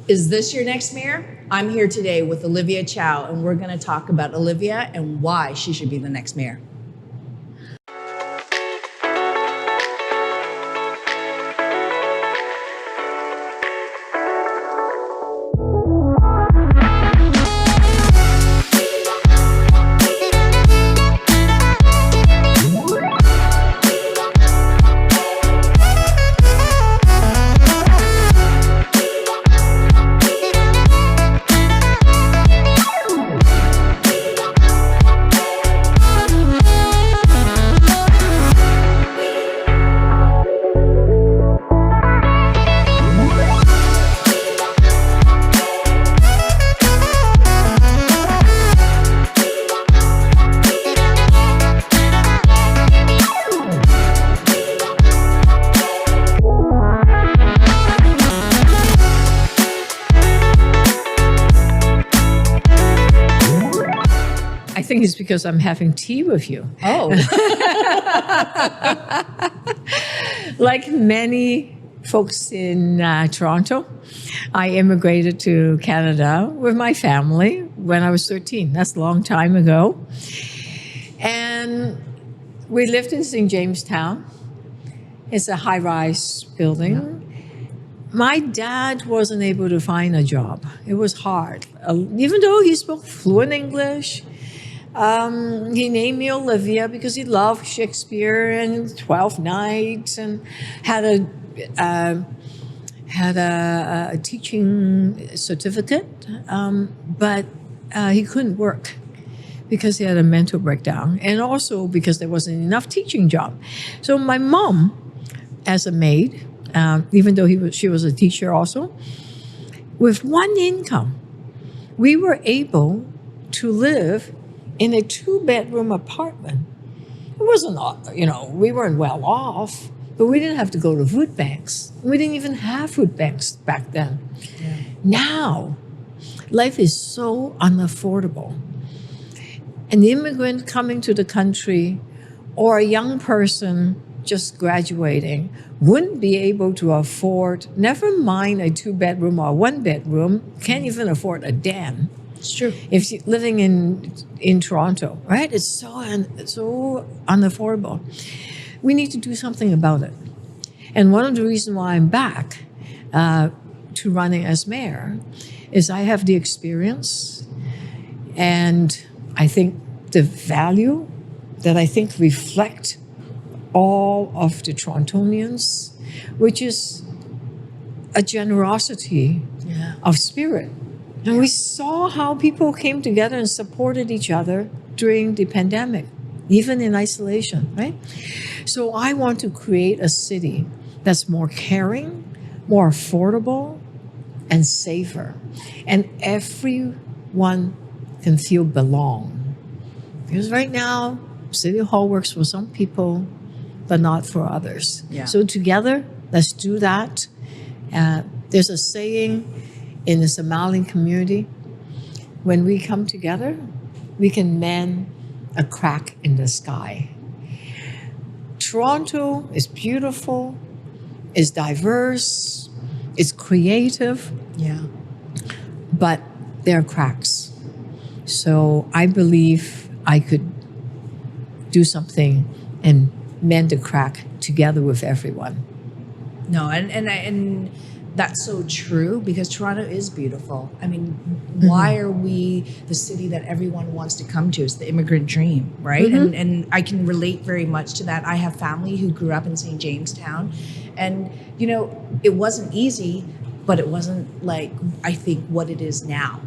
Is this your next mayor? I'm here today with Olivia Chow, and we're going to talk about Olivia and why she should be the next mayor. I think it's because I'm having tea with you. Oh. Like many folks in Toronto, I immigrated to Canada with my family when I was 13. That's a long time ago. And we lived in St. Jamestown. It's a high-rise building. Yeah. My dad wasn't able to find a job. It was hard. Even though he spoke fluent English, he named me Olivia because he loved Shakespeare and 12 Nights, and had a teaching certificate, but he couldn't work because he had a mental breakdown, and also because there wasn't enough teaching job. So my mom, as a maid, even though she was a teacher also, with one income, we were able to live in a 2-bedroom apartment. It wasn't, we weren't well off, but we didn't have to go to food banks. We didn't even have food banks back then. Yeah. Now, life is so unaffordable. An immigrant coming to the country or a young person just graduating wouldn't be able to afford, never mind a 2-bedroom or 1-bedroom, can't even afford a den. It's true. If you're living in Toronto, right? It's so unaffordable. We need to do something about it. And one of the reasons why I'm back to running as mayor is I have the experience, and I think the value that I think reflect all of the Torontonians, which is a generosity of spirit. And we saw how people came together and supported each other during the pandemic, even in isolation, right? So I want to create a city that's more caring, more affordable, and safer. And everyone can feel belong. Because right now, City Hall works for some people, but not for others. Yeah. So together, let's do that. There's a saying in the Somali community, when we come together, we can mend a crack in the sky. Toronto is beautiful, is diverse, it's creative, but there are cracks. So I believe I could do something and mend the crack together with everyone. No, and that's so true, because Toronto is beautiful. I mean, why are we the city that everyone wants to come to? It's the immigrant dream, right? And I can relate very much to that. I have family who grew up in St. Jamestown, and it wasn't easy, but it wasn't like, I think, what it is now.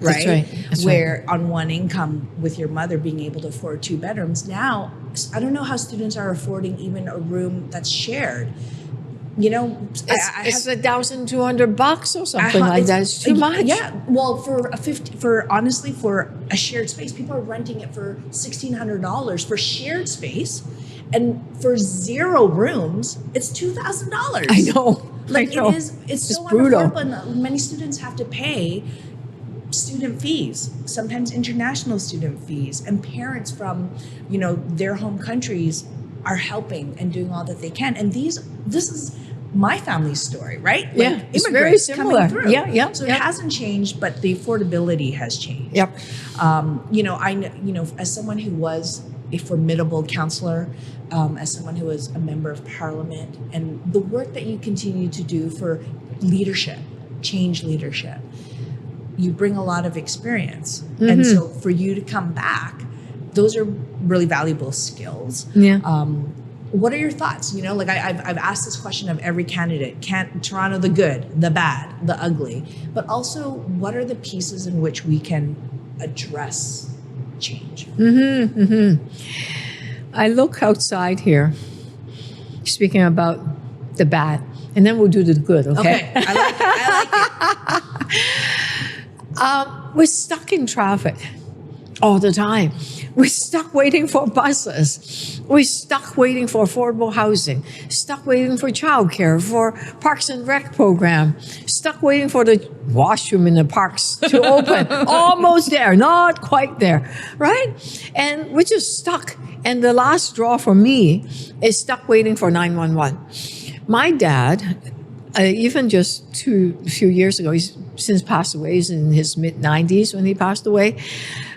Right? That's right. That's where right. On one income with your mother being able to afford 2 bedrooms. Now, I don't know how students are affording even a room that's shared. It's $1,200 or something like that. It's too much. Yeah. Well, for a shared space, people are renting it for $1,600 for shared space, and for 0 rooms, it's $2,000. I know. It's so brutal. And many students have to pay student fees, sometimes international student fees, and parents from their home countries are helping and doing all that they can. And this is my family's story, right? Yeah, it's very immigrants similar. coming through. Yeah. So it hasn't changed, but the affordability has changed. Yep. As someone who was a formidable counselor, as someone who was a member of parliament, and the work that you continue to do for leadership, change leadership, you bring a lot of experience. And so for you to come back, those are really valuable skills. Yeah. What are your thoughts? I've asked this question of every candidate. Toronto, the good, the bad, the ugly, but also what are the pieces in which we can address change? I look outside here, speaking about the bad, and then we'll do the good, okay? I like it. We're stuck in traffic all the time. We're stuck waiting for buses. We're stuck waiting for affordable housing, stuck waiting for childcare, for Parks and Rec program, stuck waiting for the washroom in the parks to open. Almost there, not quite there, right? And we're just stuck. And the last straw for me is stuck waiting for 911. My dad, even just a few years ago, he's since passed away. He's in his mid-90s when he passed away.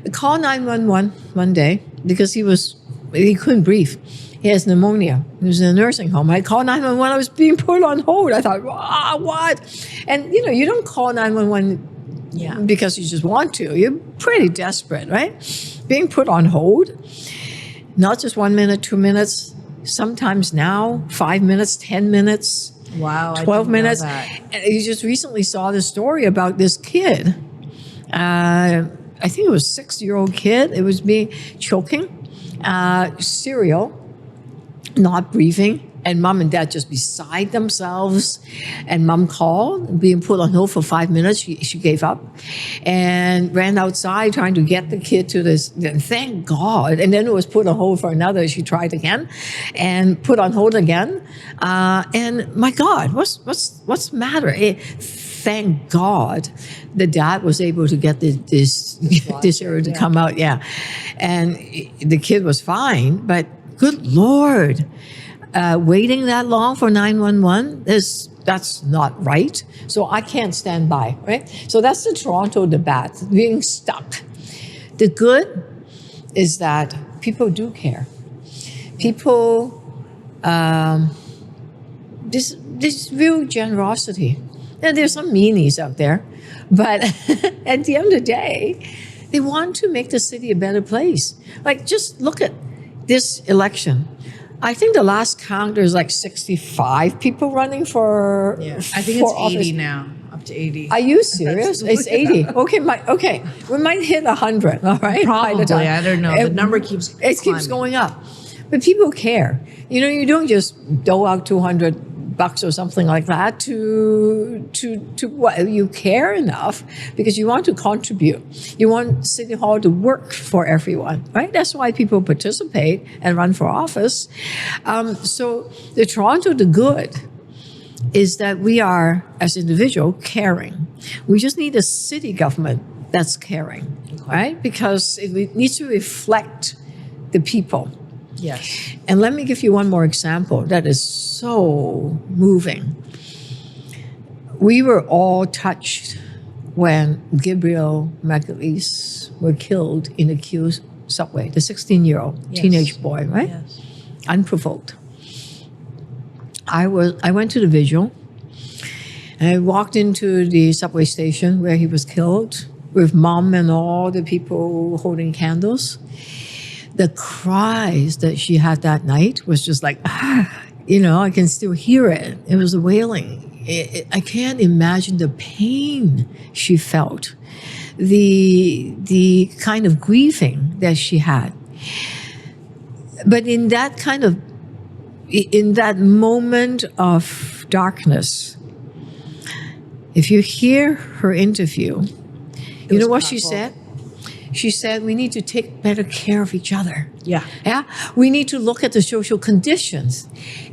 I called 911 one day because he couldn't breathe. He has pneumonia. He was in a nursing home. I called 911. I was being put on hold. I thought, what? And, you don't call 911 because you just want to. You're pretty desperate, right? Being put on hold, not just 1 minute, 2 minutes, sometimes now 5 minutes, 10 minutes. Wow, 12 minutes. And you just recently saw the story about this kid. I think it was a 6-year-old kid. It was being choking, cereal, not breathing, and mom and dad just beside themselves. And mom called, being put on hold for 5 minutes. She gave up and ran outside trying to get the kid to this. Thank God. And then it was put on hold for another. She tried again and put on hold again. And my God, what's the matter? Thank God the dad was able to get this area to come out. Yeah. And the kid was fine, but good Lord. Waiting that long for 911 that's not right. So I can't stand by, right? So that's the Toronto debate, being stuck. The good is that people do care. People, this real generosity. And there's some meanies out there, but at the end of the day, they want to make the city a better place. Like, just look at this election. I think the last count, there's like 65 people running for I think it's 80 now, up to 80. Are you serious? It's 80. Okay, we might hit 100, all right? Probably, I don't know. The number keeps climbing. It keeps going up. But people care. You don't just dole out $200 or something like that to what? You care enough because you want to contribute. You want City Hall to work for everyone, right? That's why people participate and run for office. So the Toronto the good is that we are, as individuals, caring. We just need a city government that's caring, right? Because it needs to reflect the people. Yes. And let me give you one more example that is so moving. We were all touched when Gabriel Magalhaes were killed in the Q subway, the 16-year-old teenage boy, right? Yes. Unprovoked. I went to the vigil, and I walked into the subway station where he was killed with mom and all the people holding candles. The cries that she had that night was just like, I can still hear it. It was a wailing. I can't imagine the pain she felt, the kind of grieving that she had. But in that moment of darkness, if you hear her interview, you know what she said? She said, we need to take better care of each other. Yeah. We need to look at the social conditions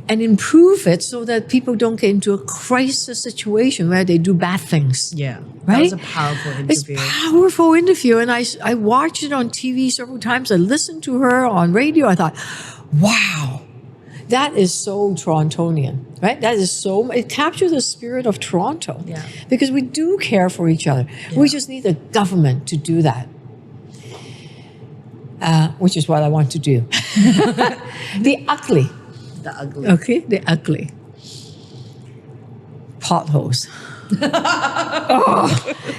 and improve it so that people don't get into a crisis situation where they do bad things. Yeah. Right? That was a powerful interview. It's a powerful interview. And I watched it on TV several times. I listened to her on radio. I thought, wow, That is so Torontonian, right? That is so, it captures the spirit of Toronto. Yeah. Because we do care for each other. Yeah. We just need the government to do that. Which is what I want to do. The ugly. The ugly. Okay, the ugly. Potholes. Oh,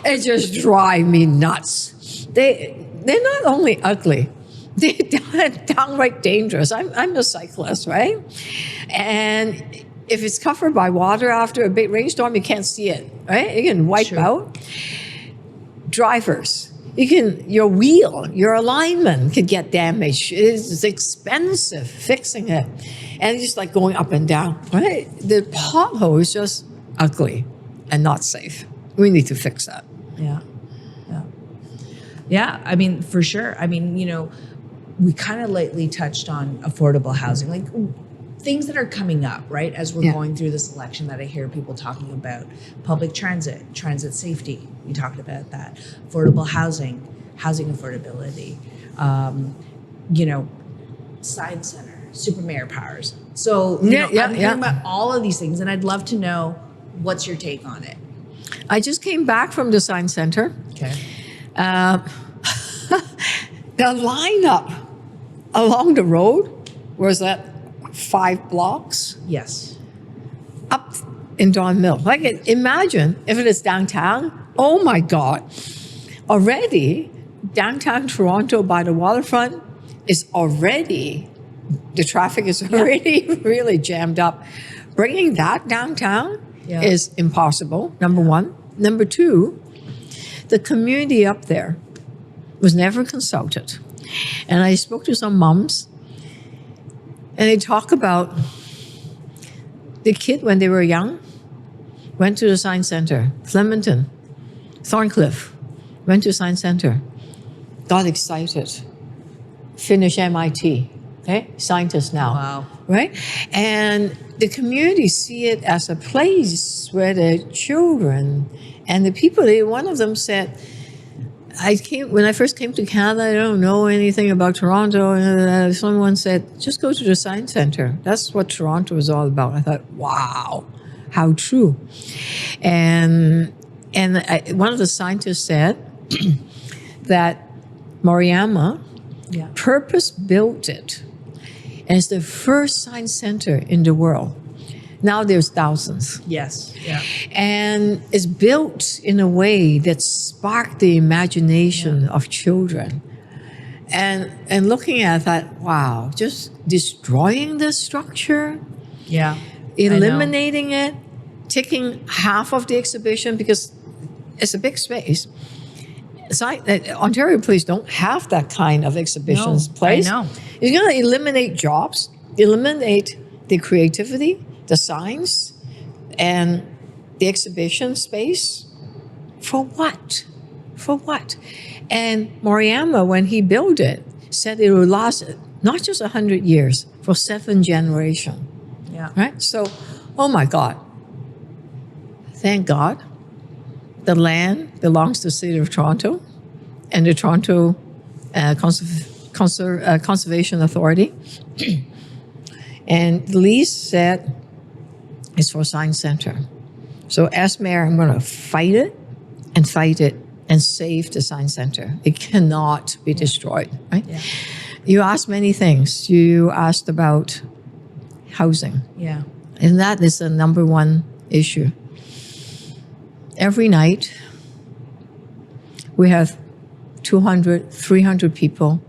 it just drive me nuts. They're not only ugly, they're downright dangerous. I'm a cyclist, right? And if it's covered by water after a big rainstorm, you can't see it, right? You can wipe out. Drivers. Your wheel, your alignment could get damaged. It's expensive fixing it. And it's just like going up and down, right? The pothole is just ugly and not safe. We need to fix that. Yeah. Yeah. Yeah. I mean, for sure. I mean, we kind of lightly touched on affordable housing, like things that are coming up, right? As we're going through this election that I hear people talking about. Public transit safety. We talked about that. Affordable housing affordability, science center, super mayor powers. So I'm hearing about all of these things, and I'd love to know what's your take on it. I just came back from the science center. Okay. The lineup along the road was at 5 blocks. Yes. Up in Don Mill. Like, imagine if it is downtown. Oh my God. Already, downtown Toronto by the waterfront is already, the traffic is already really jammed up. Bringing that downtown is impossible, number one. Number two, the community up there was never consulted. And I spoke to some moms, and they talk about the kid when they were young, went to the science center, Flemington, Thorncliffe, went to science center, got excited, finished MIT, okay? Scientist now. Wow. Right? And the community see it as a place where the children and the people, one of them said, when I first came to Canada, I don't know anything about Toronto. And someone said, just go to the science center. That's what Toronto is all about. I thought, wow, how true. And one of the scientists said that Mariama purpose built it. And it's the first science center in the world. Now there's thousands. Yes. Yeah. And it's built in a way that sparked the imagination of children. And looking at that, wow, just destroying the structure, eliminating it, taking half of the exhibition because it's a big space. Ontario Police don't have that kind of exhibitions place. I know. It's going to eliminate jobs, eliminate the creativity, the science, and the exhibition space. For what? For what? And Moriyama, when he built it, said it will last not just 100 years, for 7 generations. Yeah. Right? So, oh my God. Thank God. The land belongs to the City of Toronto and the Toronto Conservation Authority. And the lease said it's for Science Center. So as mayor, I'm going to fight it and save the Science Center. It cannot be destroyed, right? Yeah. You asked many things. You asked about housing. Yeah. And that is the number one issue. Every night, we have 200, 300 people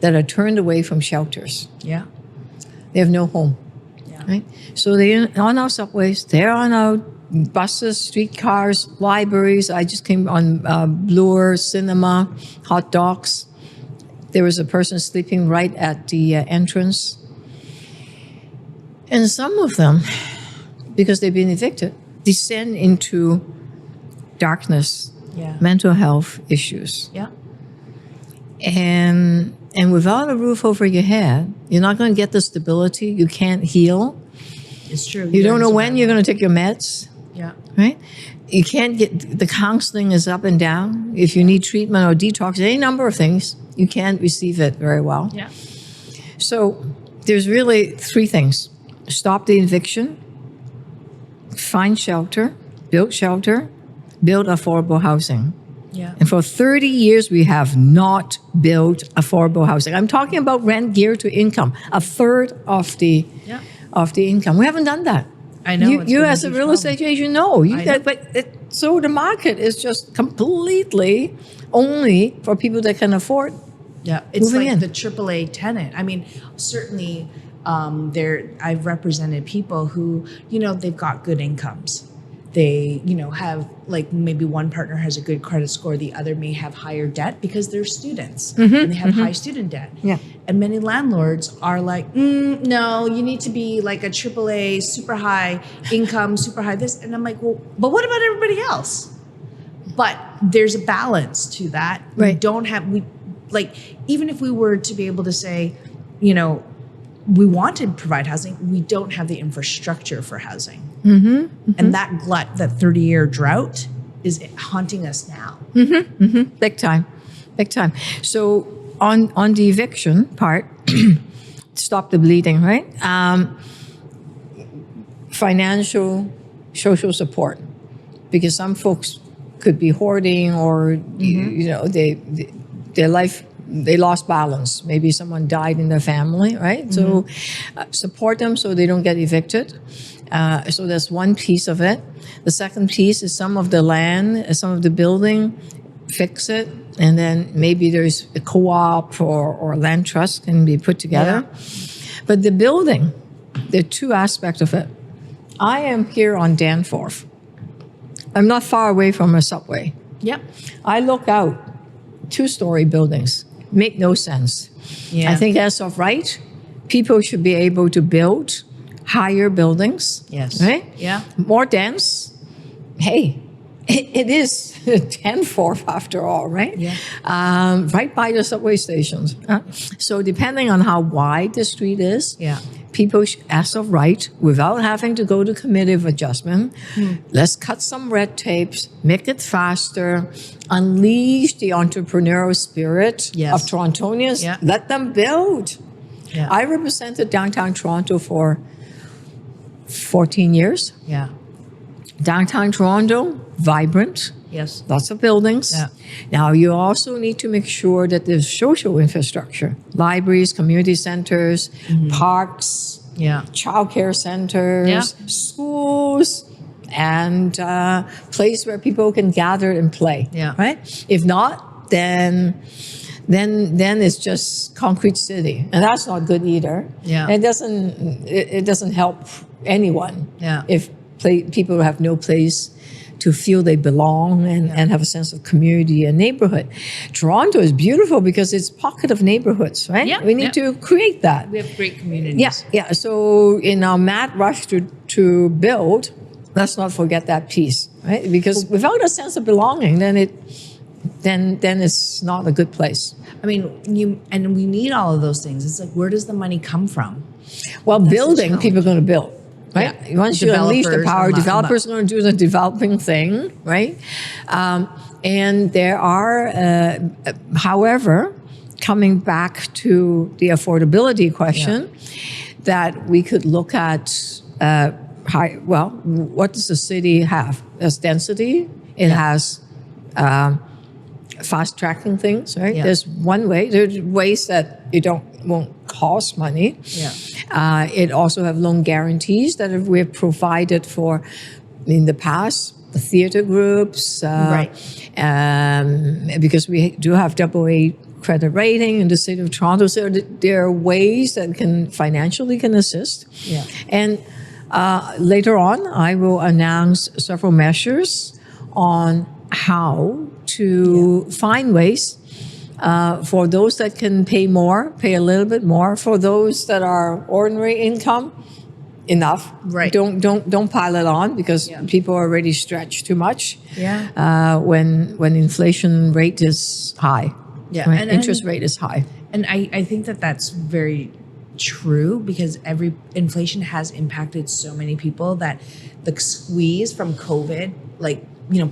that are turned away from shelters. Yeah. They have no home. Yeah. Right? So they're on our subways, they're on our buses, streetcars, libraries. I just came on Bloor, cinema, hot dogs. There was a person sleeping right at the entrance. And some of them, because they've been evicted, descend into darkness, mental health issues. Yeah. And without a roof over your head, you're not going to get the stability. You can't heal. It's true. You don't know when you're going to take your meds. Yeah. Right? You can't get, the counseling is up and down. If you need treatment or detox, any number of things, you can't receive it very well. Yeah. So there's really three things: stop the eviction, find shelter, build affordable housing. Yeah. And for 30 years, we have not built affordable housing. I'm talking about rent geared to income, a third of the income. We haven't done that. I know. You as a real estate agent, know. So the market is just completely only for people that can afford. Yeah, it's moving like in. the AAA tenant. I mean, certainly, I've represented people who, they've got good incomes. They, have like maybe one partner has a good credit score, the other may have higher debt because they're students and they have high student debt. Yeah. And many landlords are like, no, you need to be like a AAA, super high income, super high this. And I'm like, well, but what about everybody else? But there's a balance to that. Right. We don't have, even if we were to be able to say, we want to provide housing, we don't have the infrastructure for housing. And that glut, that 30-year drought is haunting us now. Big time. So on the eviction part, stop the bleeding, right? Financial, social support, because some folks could be hoarding or their life, they lost balance. Maybe someone died in their family, right? So support them so they don't get evicted. So that's one piece of it. The second piece is some of the land, some of the building, fix it. And then maybe there's a co-op or land trust can be put together. Yeah. But the building, there are two aspects of it. I am here on Danforth. I'm not far away from a subway. Yep. I look out, 2-story buildings. Make no sense. Yeah. I think as of right, people should be able to build higher buildings. Yes. Right? Yeah. More dense. Hey, it is Danforth after all, right? Yeah. Right by the subway stations. So depending on how wide the street is, people, as of right, without having to go to committee of adjustment, let's cut some red tapes, make it faster, unleash the entrepreneurial spirit of Torontonians. Yeah. Let them build. Yeah. I represented downtown Toronto for 14 years. Yeah. Downtown Toronto, vibrant. Yes. Lots of buildings. Yeah. Now, you also need to make sure that there's social infrastructure, libraries, community centers, parks, childcare centers, schools, and place where people can gather and play. Yeah. Right? If not, then it's just concrete city, and that's not good either. Yeah. It doesn't help anyone. Yeah. If people have no place to feel they belong and have a sense of community and neighborhood. Toronto is beautiful because it's a pocket of neighborhoods, right? Yeah, we need to create that. We have great communities. Yeah. So in our mad rush to build, let's not forget that piece, right? Because without a sense of belonging, then it's not a good place. I mean, we need all of those things. It's like, where does the money come from? Well, building, people are going to build. Right? Yeah. Once you unleash the power, developers are going to do the developing thing, right? And there are, however, coming back to the affordability question, that we could look at, what does the city have? It has density. It has fast-tracking things, right? Yeah. There's one way. There's ways that won't cost money. Yeah. It also have loan guarantees that we've provided for in the past, the theater groups, right? Because we do have AA credit rating in the city of Toronto, so there are ways that financially can assist. Yeah. And later on, I will announce several measures on how to find ways for those that can pay a little bit more. For those that are ordinary income, enough. Right. Don't pile it on because people are already stretched too much. Yeah. When inflation rate is high. Yeah. Right? And interest rate is high. And I think that's very true because inflation has impacted so many people that the squeeze from COVID,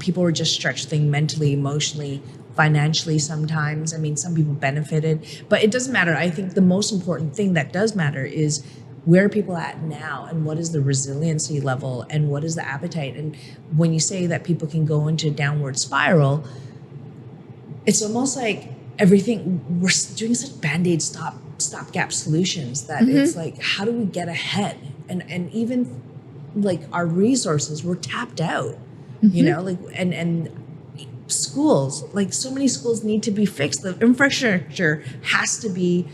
people were just stretched thin mentally, emotionally, financially sometimes. I mean, some people benefited, but it doesn't matter. I think the most important thing that does matter is where are people at now, and what is the resiliency level, and what is the appetite. And when you say that people can go into a downward spiral, it's almost like everything, we're doing such band-aid stopgap solutions that it's like, how do we get ahead? And even like our resources, we're tapped out, you know, like, and schools, like so many schools need to be fixed. The infrastructure has to be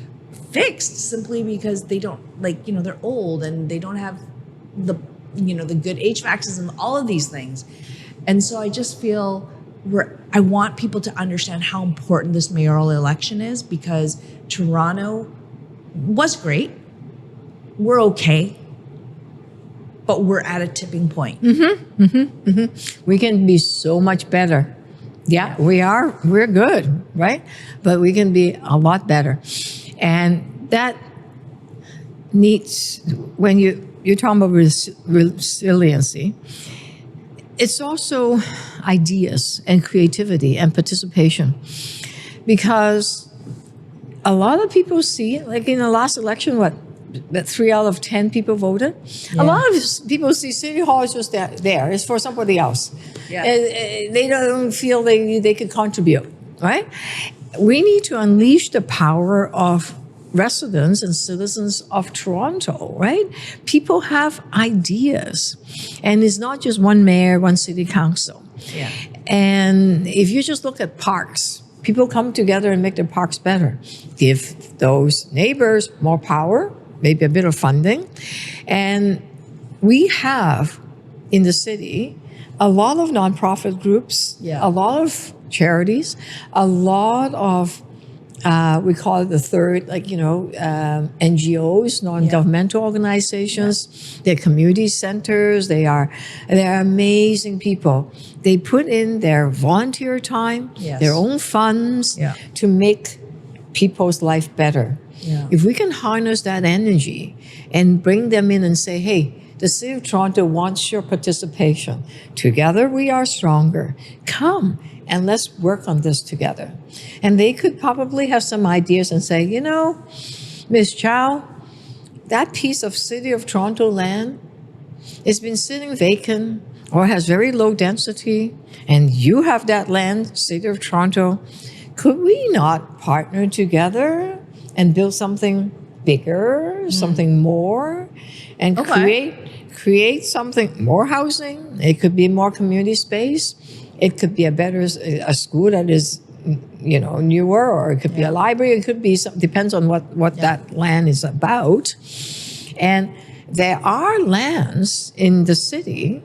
fixed simply because they don't, like, you know, they're old and they don't have the, you know, the good HVAC system, all of these things. And so I just feel I want people to understand how important this mayoral election is, because Toronto was great. We're okay, but we're at a tipping point. We can be so much better. Yeah, we are. We're good, right? But we can be a lot better. And that needs, when you're talking about resiliency, it's also ideas and creativity and participation. Because a lot of people see, like in the last election, that 3 out of 10 people voted. Yeah. A lot of people see City Hall is just there. It's for somebody else. Yeah. And they don't feel they could contribute, right? We need to unleash the power of residents and citizens of Toronto, right? People have ideas. And it's not just one mayor, one city council. Yeah. And if you just look at parks, people come together and make their parks better. Give those neighbors more power, maybe a bit of funding. And we have in the city a lot of nonprofit groups, a lot of charities, a lot of we call it the third, like, you know, NGOs, non-governmental organizations. They're community centers. They're amazing people. They put in their volunteer time, their own funds to make people's life better. Yeah. If we can harness that energy and bring them in and say, hey, the City of Toronto wants your participation. Together we are stronger. Come and let's work on this together. And they could probably have some ideas and say, you know, Ms. Chow, that piece of City of Toronto land has been sitting vacant or has very low density, and you have that land, City of Toronto. Could we not partner together and build something bigger, something more, and create something, more housing? It could be more community space. It could be a school that is, you know, newer, or it could be a library. It could be some, depends on what that land is about. And there are lands in the city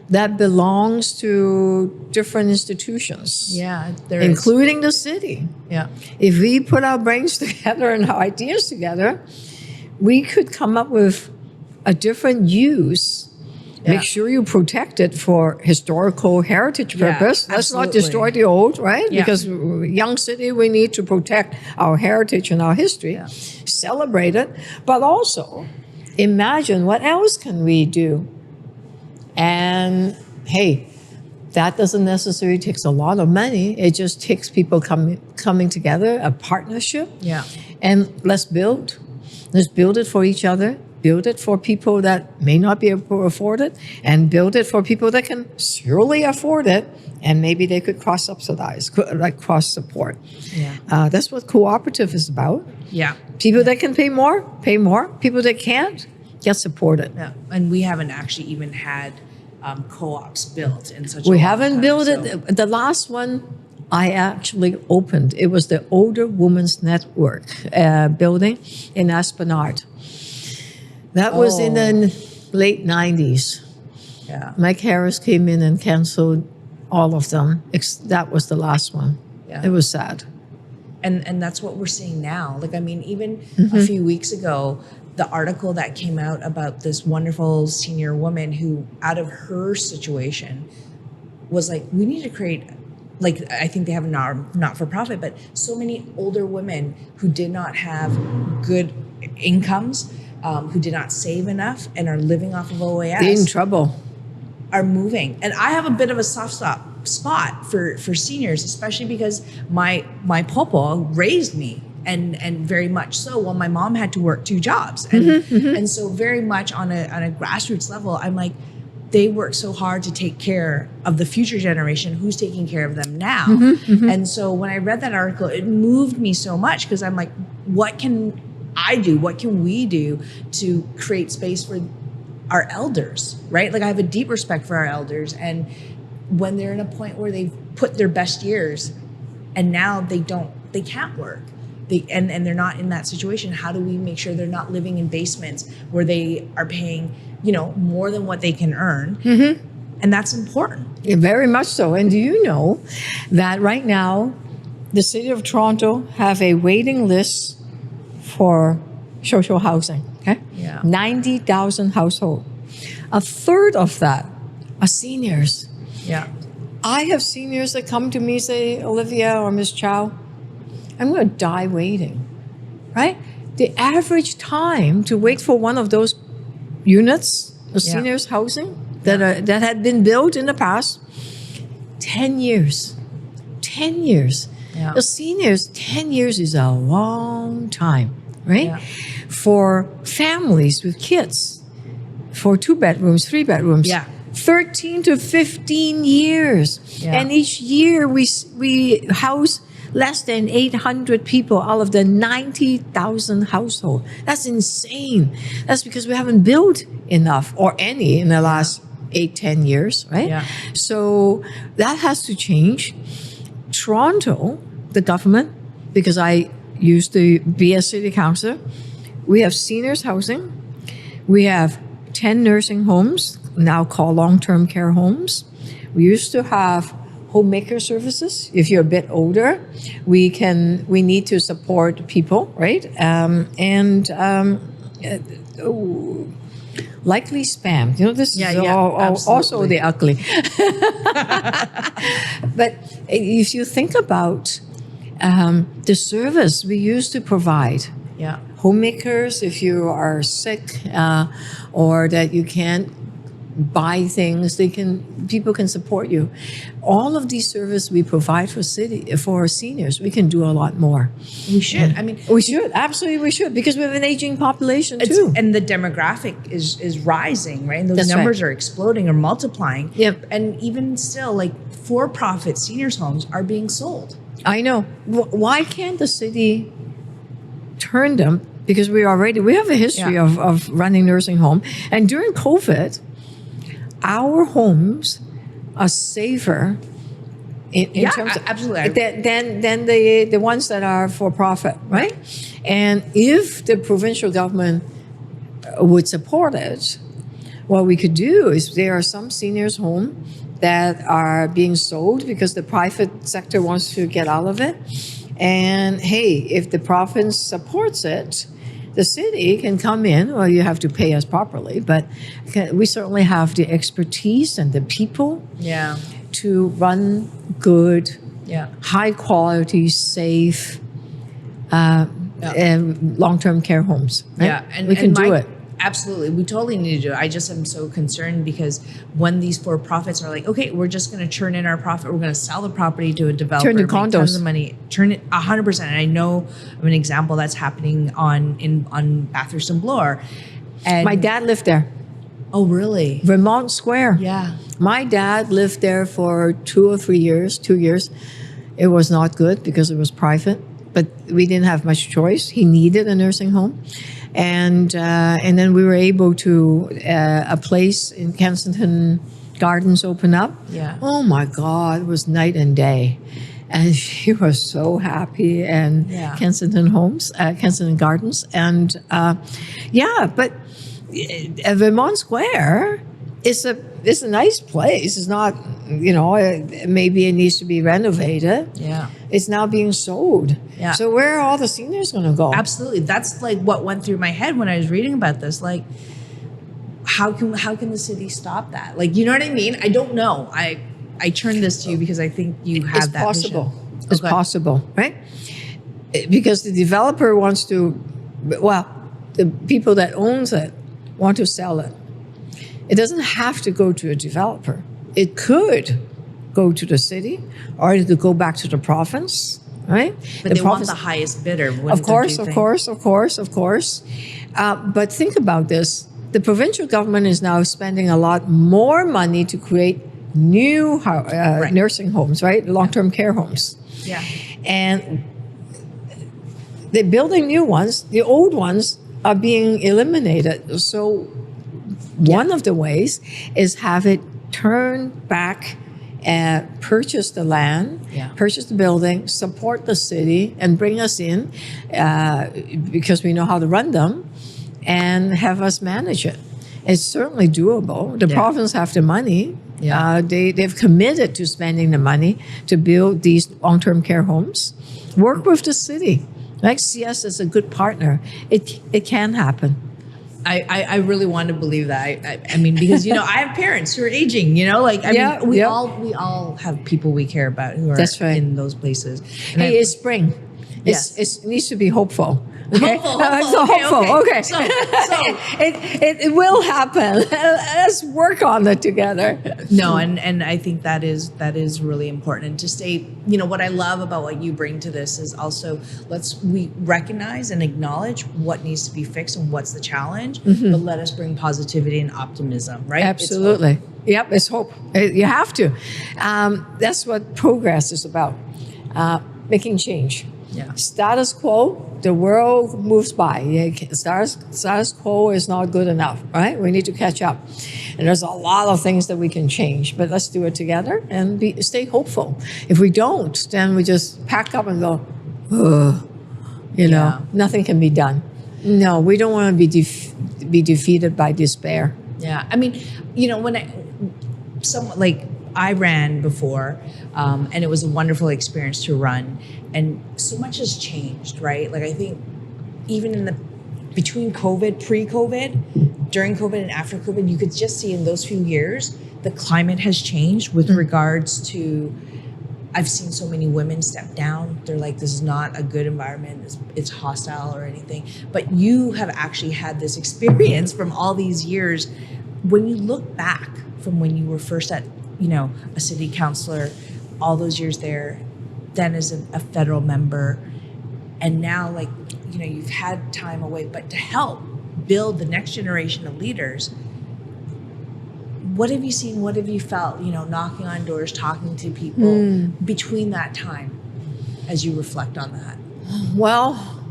that belongs to different institutions. Yeah, including the city. Yeah. If we put our brains together and our ideas together, we could come up with a different use. Make sure you protect it for historical heritage purpose. Let's not destroy the old, right? Because young city, we need to protect our heritage and our history, celebrate it, but also imagine what else can we do. And hey, that doesn't necessarily take a lot of money. It just takes people coming together, a partnership. Yeah. And let's build it for each other. Build it for people that may not be able to afford it, and build it for people that can surely afford it, and maybe they could cross-subsidize, like cross-support. Yeah. That's what cooperative is about. Yeah. People that can pay more. People that can't, get supported. Yeah. And we haven't actually even had co-ops built in such a We long haven't time, built so. it. The last one I actually opened, it was the Older Women's Network building in Esplanade. That was in the late 90s. Yeah. Mike Harris came in and canceled all of them. That was the last one. Yeah. It was sad. And that's what we're seeing now. Like, I mean, even a few weeks ago, the article that came out about this wonderful senior woman who, out of her situation, was like, we need to create, like, I think they have a not-for-profit, but so many older women who did not have good incomes, who did not save enough and are living off of OAS. They're in trouble. Are moving. And I have a bit of a soft spot spot for seniors, especially because my popo raised me. And very much so. Well, my mom had to work 2 jobs, and so very much on a grassroots level, I'm like, they work so hard to take care of the future generation. Who's taking care of them now? And so when I read that article, it moved me so much because I'm like, what can I do? What can we do to create space for our elders, right? Like I have a deep respect for our elders, and when they're in a point where they've put their best years and now they can't work. And they're not in that situation. How do we make sure they're not living in basements where they are paying, more than what they can earn? And that's important. Yeah, very much so. And do you know that right now, the City of Toronto have a waiting list for social housing? Okay, Yeah. 90,000 households. A third of that are seniors. Yeah. I have seniors that come to me say, Olivia or Ms. Chow, I'm going to die waiting, right? The average time to wait for one of those units, the seniors housing that had been built in the past, 10 years. 10 years. Yeah. The seniors, 10 years is a long time, right? Yeah. For families with kids, for 2 bedrooms, 3 bedrooms. Yeah. 13 to 15 years. Yeah. And each year we house less than 800 people out of the 90,000 household. That's insane. That's because we haven't built enough or any in the last 8-10 years, right? Yeah. So that has to change. Toronto, the government, because I used to be a city councillor, we have seniors housing. We have 10 nursing homes, now called long-term care homes. We used to have homemaker services. If you're a bit older, we need to support people, right? Likely spam. This is also the ugly. But if you think about the service we used to provide, homemakers, if you are sick or that you can't buy things, people can support you. All of these services we provide for seniors, we can do a lot more. We should. I mean, we should, absolutely we should, because we have an aging population too. And the demographic is rising, right? And those numbers are exploding or multiplying. Yep. And even still, like for-profit seniors homes are being sold. I know. Why can't the city turn them? Because we have a history of running nursing home. And during COVID, our homes are safer in terms of absolutely than the ones that are for profit, right? And if the provincial government would support it, what we could do is there are some seniors' homes that are being sold because the private sector wants to get out of it. And hey, if the province supports it, the city can come in. Well, you have to pay us properly, but we certainly have the expertise and the people to run good, high quality, safe, long-term care homes. Right? Yeah, and we can do it. Absolutely. We totally need to do it. I just am so concerned because when these for-profits are like, okay, we're just going to churn in our profit. We're going to sell the property to a developer. Turn to make condos. Tons of money. Turn it 100%. And I know of an example that's happening on Bathurst and Bloor. And My dad lived there. Oh, really? Vermont Square. Yeah. My dad lived there for 2 years. It was not good because it was private, but we didn't have much choice. He needed a nursing home. And then we were able to, a place in Kensington Gardens open up. Yeah. Oh my God, it was night and day. And she was so happy. And Kensington Gardens. And but Vermont Square is a nice place. It's not, maybe it needs to be renovated. Yeah. It's now being sold. Yeah. So where are all the seniors going to go? Absolutely. That's like what went through my head when I was reading about this. Like, how can the city stop that? Like, you know what I mean? I don't know. I turned this to you because I think you have that possible. vision. It's possible, right? Because the developer wants to, the people that owns it want to sell it. It doesn't have to go to a developer. It could go to the city or to go back to the province, right? But they want the highest bidder. Of course. But think about this. The provincial government is now spending a lot more money to create new nursing homes, right? Long-term care homes. Yeah. And they're building new ones. The old ones are being eliminated. So one of the ways is have it turned back and purchase the land, purchase the building, support the city, and bring us in because we know how to run them, and have us manage it. It's certainly doable. The province have the money. They've committed to spending the money to build these long-term care homes. Work with the city. Like CS is a good partner. It can happen. I really want to believe that. I mean, because I have parents who are aging. We all have people we care about who are in those places. And it's spring. Yes. It needs to be hopeful. Okay. Hopeful. Okay. So it will happen. Let's work on it together. No, and I think that is really important. And to stay, what I love about what you bring to this is also we recognize and acknowledge what needs to be fixed and what's the challenge, but let us bring positivity and optimism, right? Absolutely. Yep, it's hope. You have to. That's what progress is about. Making change. Yeah. Status quo, the world moves by. Status quo is not good enough, right? We need to catch up. And there's a lot of things that we can change, but let's do it together and stay hopeful. If we don't, then we just pack up and go, nothing can be done. No, we don't want to be defeated by despair. Yeah. I mean, when I ran before, and it was a wonderful experience to run, and so much has changed, right? Like I think even between COVID, pre-COVID, during COVID and after COVID, you could just see in those few years, the climate has changed with regards to, I've seen so many women step down. They're like, this is not a good environment. It's hostile or anything. But you have actually had this experience from all these years. When you look back from when you were first at a city councillor, all those years there, then as a federal member, and now you've had time away, but to help build the next generation of leaders, what have you seen? What have you felt, knocking on doors, talking to people between that time as you reflect on that? Well,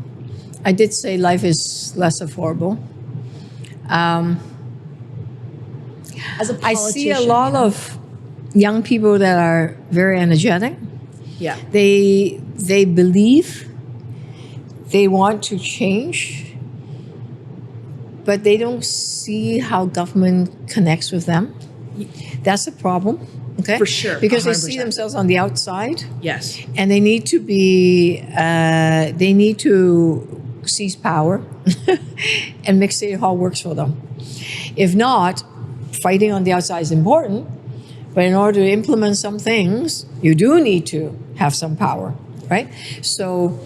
I did say life is less affordable. As a politician, I see a lot of young people that are very energetic. Yeah. They believe, they want to change, but they don't see how government connects with them. That's a problem. Okay. For sure. Because 100%. they see themselves on the outside. Yes. And they need to seize power and make City Hall works for them. If not, fighting on the outside is important. But in order to implement some things, you do need to have some power, right? So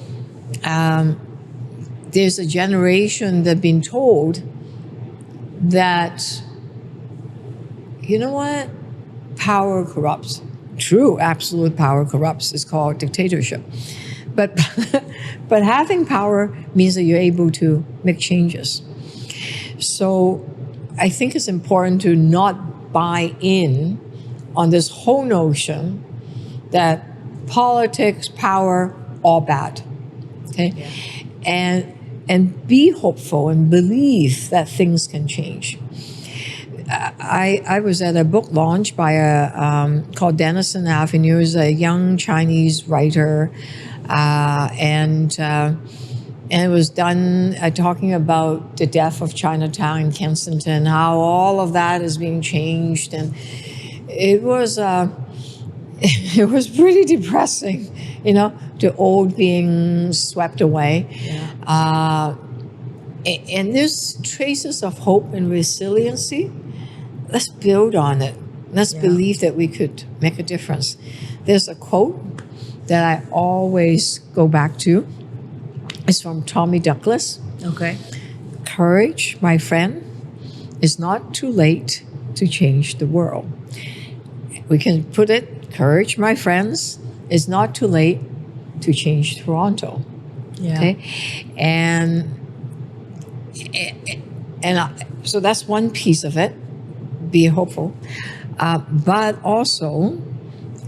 there's a generation that's been told that, power corrupts. True, absolute power corrupts. It's called dictatorship. But having power means that you're able to make changes. So I think it's important to not buy in on this whole notion that politics, power, all bad. Okay? Yeah. And be hopeful and believe that things can change. I was at a book launch by called Denison Avenue. He's a young Chinese writer, and it was done talking about the death of Chinatown in Kensington, how all of that is being changed, and it was pretty depressing, the old being swept away. Yeah. And there's traces of hope and resiliency. Let's build on it. Let's believe that we could make a difference. There's a quote that I always go back to. It's from Tommy Douglas. Okay. Courage, my friend, is not too late to change the world. We can put it encourage my friends, it's not too late to change Toronto. Yeah. Okay, so that's one piece of it. Be hopeful, but also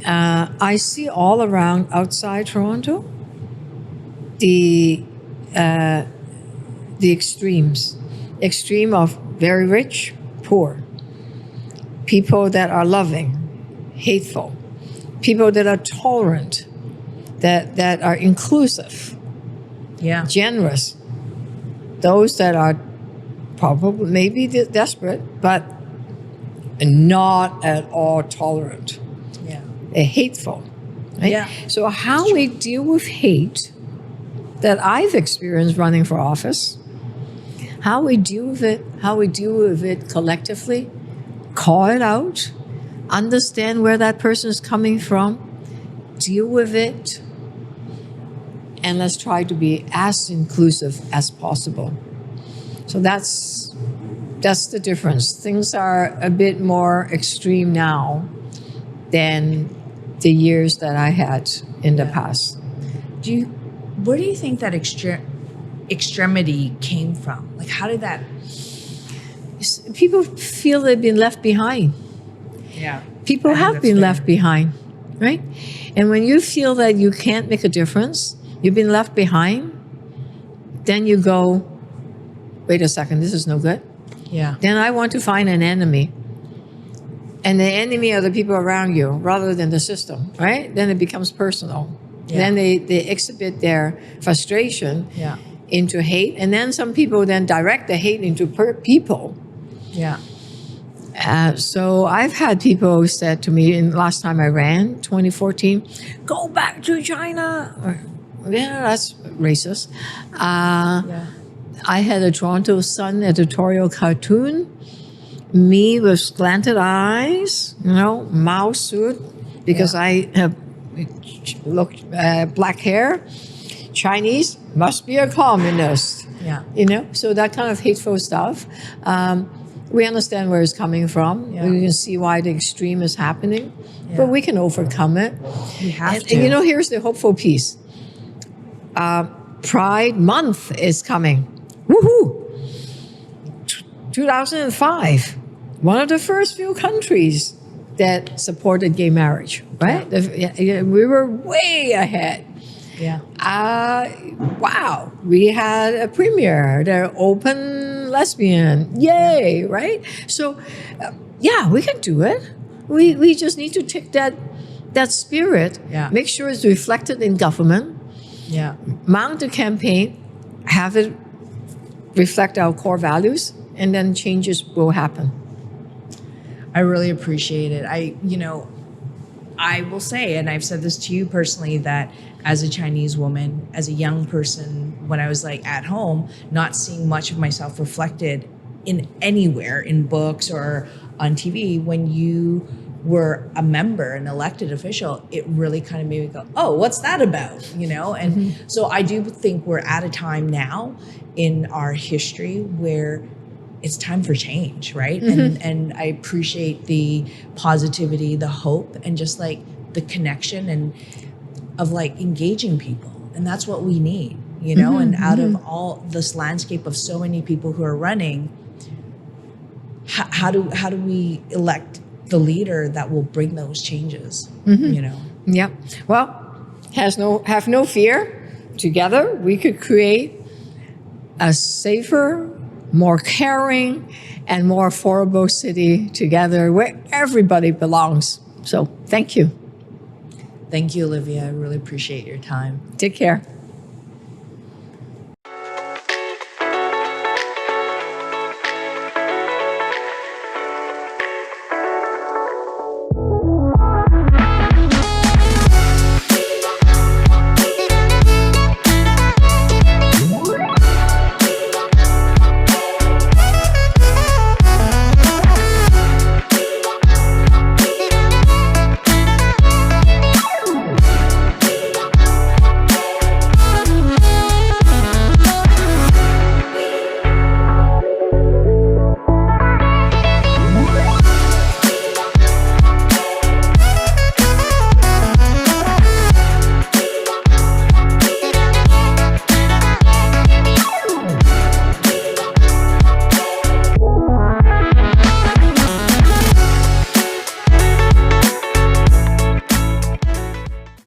I see all around outside Toronto the extreme of very rich, poor, people that are loving, hateful, people that are tolerant, that are inclusive, Yeah. generous, those that are probably maybe desperate, but not at all tolerant. Yeah. They're hateful. Right? Yeah. So how we deal with hate that I've experienced running for office, how we deal with it collectively, call it out, understand where that person is coming from, deal with it, and let's try to be as inclusive as possible. So that's the difference. Things are a bit more extreme now than the years that I had in the past. Where do you think that extremity came from? Like, how did that? People feel they've been left behind. Yeah. People have been left behind, right? And when you feel that you can't make a difference, you've been left behind, then you go, wait a second, this is no good. Yeah. Then I want to find an enemy. And the enemy are the people around you rather than the system, right? Then it becomes personal. Yeah. Then they exhibit their frustration Yeah. into hate. And then some people then direct the hate into people. Yeah. So I've had people who said to me, in last time I ran, 2014, go back to China. Yeah, that's racist. Yeah. I had a Toronto Sun editorial cartoon, me with slanted eyes, Mao suit, because I have black hair. Chinese must be a communist. Yeah. So that kind of hateful stuff. We understand where it's coming from. Yeah. We can see why the extreme is happening, Yeah. but we can overcome it. We have to. And here's the hopeful piece. Pride Month is coming. Woohoo! 2005, one of the first few countries that supported gay marriage, right? We were way ahead. Yeah. Wow, we had a premier, they're open lesbian, yay, right? So, we can do it. We just need to take that spirit, make sure it's reflected in government, mount the campaign, have it reflect our core values, and then changes will happen. I really appreciate it. I will say, and I've said this to you personally, that as a Chinese woman, as a young person, when I was at home, not seeing much of myself reflected in anywhere, in books or on TV, when you were a member, an elected official, it really kind of made me go, oh, what's that about? And so I do think we're at a time now in our history where it's time for change, right? And I appreciate the positivity, the hope, and just the connection and of engaging people. And that's what we need, and out of all this landscape of so many people who are running, how do we elect the leader that will bring those changes? Yep. Well, have no fear. Together we could create a safer, more caring, and more affordable city together where everybody belongs. So thank you. Thank you, Olivia. I really appreciate your time. Take care.